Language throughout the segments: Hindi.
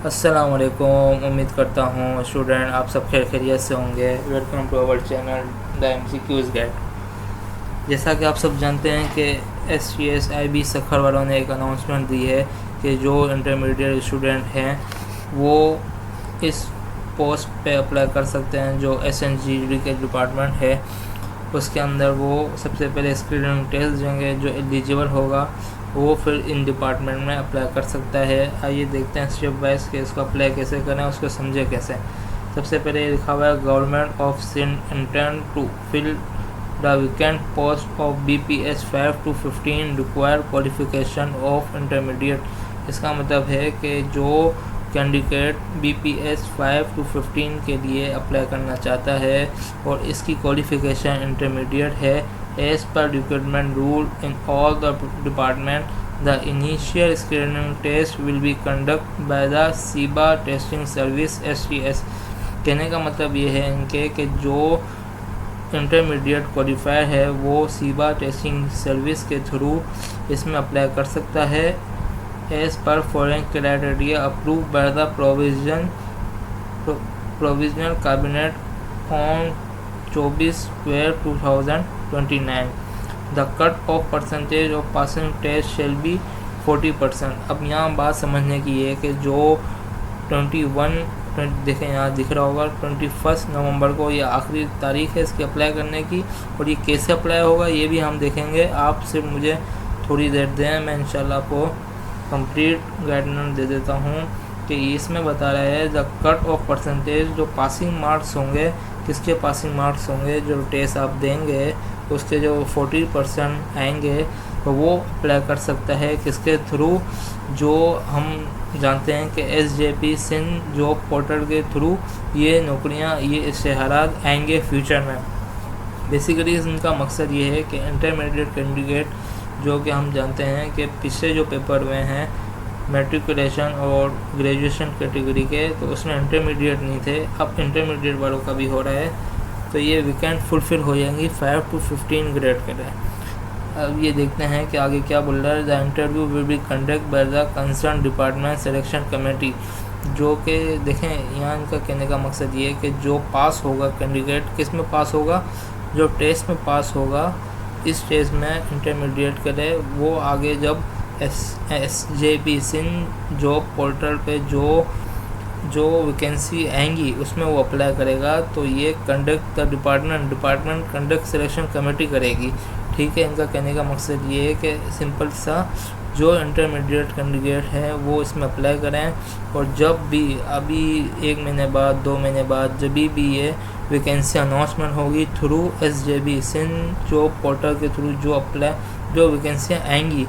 अस्सलाम वालेकुम। उम्मीद करता हूँ स्टूडेंट आप सब खैरियत से होंगे। Welcome to our channel the MCQs guide. जैसा कि आप सब जानते हैं कि SCSIB सखर वालों ने एक अनाउंसमेंट दी है कि जो इंटरमीडिएट स्टूडेंट हैं वो इस पोस्ट पे अप्लाई कर सकते हैं। जो SNGD के डिपार्टमेंट है उसके अंदर वो सबसे पहले स्क्रीनिंग टेस्ट देंगे। जो एलिजिबल होगा वो फिर इन डिपार्टमेंट में अप्लाई कर सकता है। आइए देखते हैं स्टेप वाइज के इसको अप्लाई कैसे करें, उसको समझे कैसे। सबसे पहले लिखा हुआ है government of Sindh intend to fill the vacant post of BPS 5 to 15 require qualification of intermediate. इसका मतलब है कि जो कैंडिडेट BPS 5 to 15 के लिए अप्लाई करना चाहता है और इसकी क्वालिफिकेशन इंटरमीडिएट है, as per recruitment rule in all the department, the initial screening test will be conducted by the SIBA testing service STS। कहने का मतलब ये है इनके कि जो इंटरमीडिएट क्वालिफायर है वो SIBA टेस्टिंग सर्विस के थ्रू इसमें अप्लाई कर सकता है, as per following criteria approved by the provisional cabinet on 24/12/2029। The cut-off percentage of passing test shall be 40%। अब यहाँ बात समझने की है कि जो 20 देखें यहाँ दिख रहा होगा 21 नवंबर को ये आखिरी तारीख है इसके अप्लाई करने की, और ये कैसे अप्लाई होगा ये भी हम देखेंगे। आप सिर्फ मुझे थोड़ी देर दें, मैं इंशाल्लाह आपको कंप्लीट गाइडलाइन दे देता हूँ कि इसमें बता रहा है द कट ऑफ परसेंटेज। जो पासिंग मार्क्स होंगे, किसके पासिंग मार्क्स होंगे, जो टेस्ट आप देंगे उसके जो 40% आएंगे तो वो अप्लाई कर सकता है किसके थ्रू। जो हम जानते हैं कि SJP सिंध जॉब पोर्टल के थ्रू ये नौकरियां, ये इश्तेहारात आएंगे फ्यूचर में। बेसिकली इनका मकसद ये है कि इंटरमीडिएट कैंडिडेट जो कि हम जानते हैं कि पिछले जो पेपर हुए हैं मैट्रिकुलेशन और ग्रेजुएशन कैटेगरी के, तो उसमें इंटरमीडिएट नहीं थे, अब इंटरमीडिएट वालों का भी हो रहा है, तो ये वैकेंट फुलफिल हो जाएंगी 5 to 15 ग्रेड के लिए। अब ये देखते हैं कि आगे क्या बोल रहा है। The interview will be conduct by the concern department selection committee. जो कि देखें यहाँ इनका कहने का मकसद ये है कि जो पास होगा कैंडिडेट, किस में पास होगा, जो टेस्ट में पास होगा, इस टेस्ट में इंटरमीडिएट के लिए वो आगे जब SJP सिंध जॉब पोर्टल पे जो वैकेंसी आएंगी उसमें वो अप्लाई करेगा। तो ये conduct the department conduct selection committee करेगी। ठीक है, इनका कहने का मकसद ये है कि सिंपल सा जो इंटरमीडिएट कैंडिडेट है वो इसमें अप्लाई करें, और जब भी अभी 1 महीने बाद 2 महीने बाद जब भी ये वैकेंसी अनाउंसमेंट होगी through SJP Sindh job portal के थ्रू जो वैकेंसियाँ आएंगी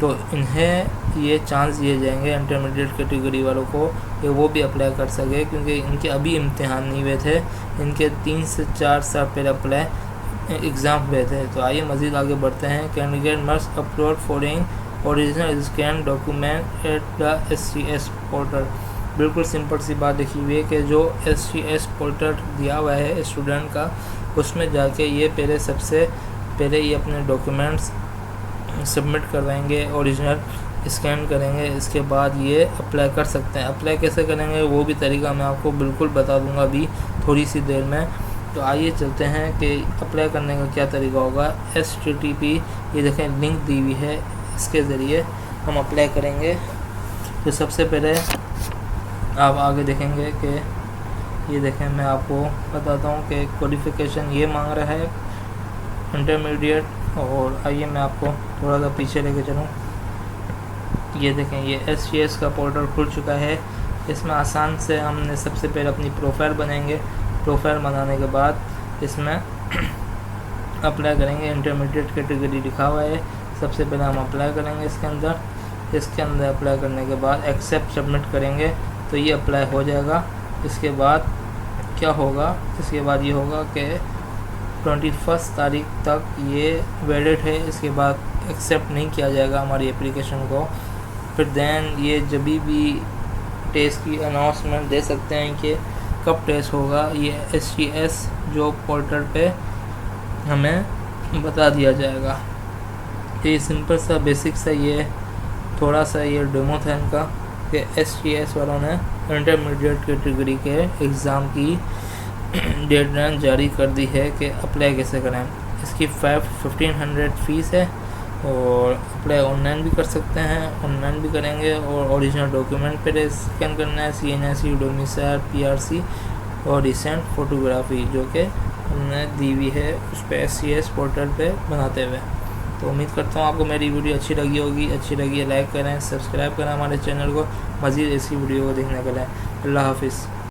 तो इन्हें ये चांस दिए जाएंगे इंटरमीडिएट कैटेगरी वालों को कि वो भी अप्लाई कर सके, क्योंकि इनके अभी इम्तिहान नहीं हुए थे, इनके 3 से 4 साल पहले अप्लाई एग्ज़ाम हुए थे। तो आइए मज़ीद आगे बढ़ते हैं। Candidate must upload following original scan document at the SCS portal. बिल्कुल सिंपल सी बात लिखी हुई है कि जो SCS पोर्टल दिया हुआ है स्टूडेंट का, उसमें जाके ये सबसे पहले ये अपने डॉक्यूमेंट्स सबमिट करवाएंगे, ओरिजिनल स्कैन करेंगे, इसके बाद ये अप्लाई कर सकते हैं। अप्लाई कैसे करेंगे वो भी तरीका मैं आपको बिल्कुल बता दूंगा अभी थोड़ी सी देर में। तो आइए चलते हैं कि अप्लाई करने का क्या तरीका होगा। HTTP ये देखें लिंक दी हुई है, इसके ज़रिए हम अप्लाई करेंगे। तो सबसे पहले आप आगे देखेंगे कि ये देखें, मैं आपको बताता हूँ कि क्वालिफ़िकेशन ये मांग रहा है इंटरमीडिएट। और आइए मैं आपको थोड़ा सा पीछे लेके चलूँ। ये देखें, ये SCS का पोर्टल खुल चुका है। इसमें आसान से हमने सबसे पहले अपनी प्रोफाइल बनाएंगे। प्रोफाइल बनाने के बाद इसमें अप्लाई करेंगे। इंटरमीडिएट कैटेगरी लिखा हुआ है, सबसे पहले हम अप्लाई करेंगे इसके अंदर अप्लाई करने के बाद एक्सेप्ट सबमिट करेंगे तो ये अप्लाई हो जाएगा। इसके बाद क्या होगा, इसके बाद ये होगा कि 21 तारीख तक ये वैलिड है, इसके बाद एक्सेप्ट नहीं किया जाएगा हमारी एप्लीकेशन को। फिर देन ये जब भी टेस्ट की अनाउंसमेंट दे सकते हैं कि कब टेस्ट होगा, ये SCS जॉब पोर्टल पे हमें बता दिया जाएगा। ये सिंपल सा बेसिक सा ये थोड़ा सा ये डेमो था इनका, कि STS वालों ने इंटरमीडिएट कैटेगरी के एग्ज़ाम की डेडलाइन जारी कर दी है कि अप्लाई कैसे करें। इसकी 1500 फ़ीस है और अप्लाई ऑनलाइन भी कर सकते हैं, ऑनलाइन भी करेंगे और ओरिजिनल डॉक्यूमेंट पे स्कैन करना है, CNSE, डोमिसाइल, PRC और रिसेंट फ़ोटोग्राफी जो कि हमने दी हुई है उस पर SCS पोर्टल पे बनाते हुए। तो उम्मीद करता हूँ आपको मेरी वीडियो अच्छी लगी होगी। अच्छी लगी है लाइक करें, सब्सक्राइब करें हमारे चैनल को, मज़ीद ऐसी वीडियो को देखने के लिए। अल्लाह हाफिज़।